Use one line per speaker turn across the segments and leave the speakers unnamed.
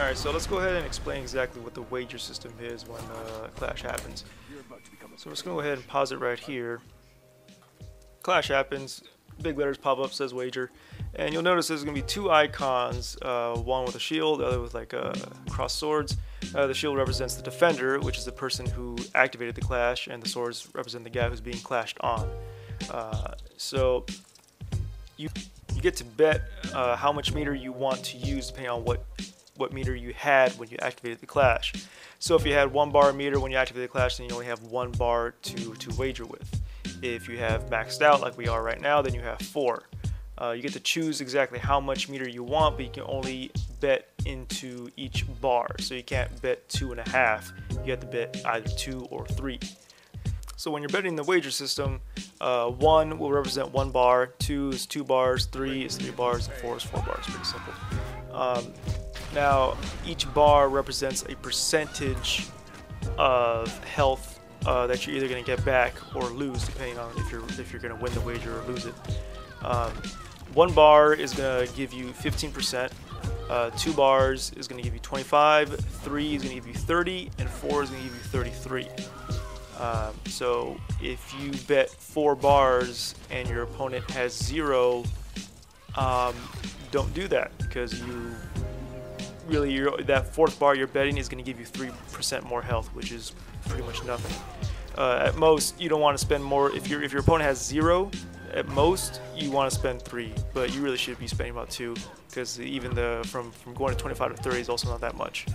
Alright, so let's go ahead and explain exactly what the wager system is when clash happens. So we're just going to go ahead and pause it right here. Clash happens, big letters pop up, says wager, and you'll notice there's going to be two icons, one with a shield, the other with like crossed swords. The shield represents the defender, which is the person who activated the clash, and the swords represent the guy who's being clashed on. So you get to bet how much meter you want to use depending on what meter you had when you activated the clash. So if you had 1 bar meter when you activated the clash, then you only have 1 bar to wager with. If you have maxed out like we are right now, then you have 4. You get to choose exactly how much meter you want, but you can only bet into each bar. So you can't bet 2.5. You have to bet either 2 or 3. So when you're betting the wager system, 1 will represent 1 bar, 2 is 2 bars, 3 is 3 bars, and 4 is 4 bars. Pretty simple. Now, each bar represents a percentage of health that you're either going to get back or lose, depending on if you're going to win the wager or lose it. 1 bar is going to give you 15%. 2 bars is going to give you 25. 3 is going to give you 30, and 4 is going to give you 33. So if you bet 4 bars and your opponent has 0, don't do that, because that 4th bar you're betting is going to give you 3% more health, which is pretty much nothing. At most, you don't want to spend more. If your opponent has 0, at most you want to spend 3, but you really should be spending about 2, because even from going to 25 to 30 is also not that much.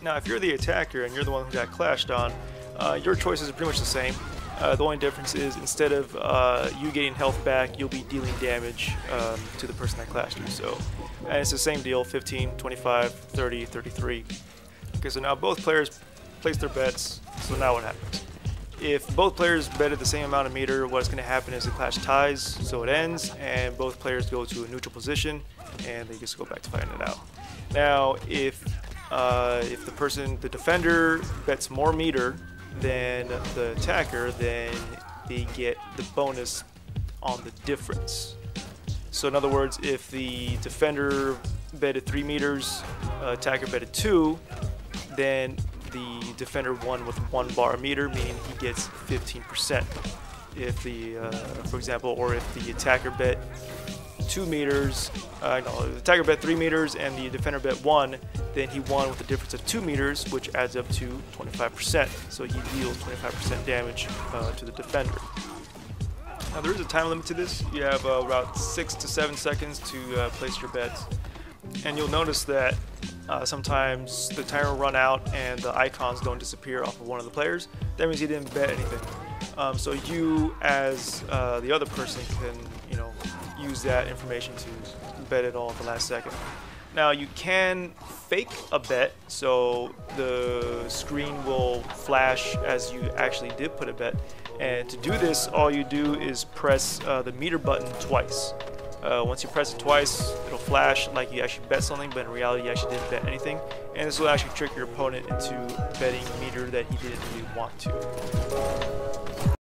Now, if you're the attacker and you're the one who got clashed on, your choices are pretty much the same. The only difference is, instead of you getting health back, you'll be dealing damage to the person that clashed you. So, and it's the same deal: 15, 25, 30, 33. Okay, so now both players place their bets. So now what happens? If both players betted the same amount of meter, what's going to happen is the clash ties, so it ends, and both players go to a neutral position, and they just go back to fighting it out. Now, if the defender bets more meter than the attacker, then they get the bonus on the difference. So in other words, if the defender betted 3 meters, attacker betted 2, then the defender won with 1 bar meter, meaning he gets 15%. If for example, or if the attacker bet 2 meters, no, the attacker bet 3 meters and the defender bet 1, then he won with a difference of 2 meters, which adds up to 25%. So he deals 25% damage to the defender. Now there is a time limit to this. You have about 6 to 7 seconds to place your bets, and you'll notice that sometimes the timer will run out and the icons don't disappear off of one of the players. That means he didn't bet anything. So you, as the other person, can use that information to bet it all at the last second. Now you can fake a bet, so the screen will flash as you actually did put a bet. And to do this, all you do is press the meter button twice. Once you press it twice, it'll flash like you actually bet something, but in reality you actually didn't bet anything. And this will actually trick your opponent into betting meter that he didn't really want to.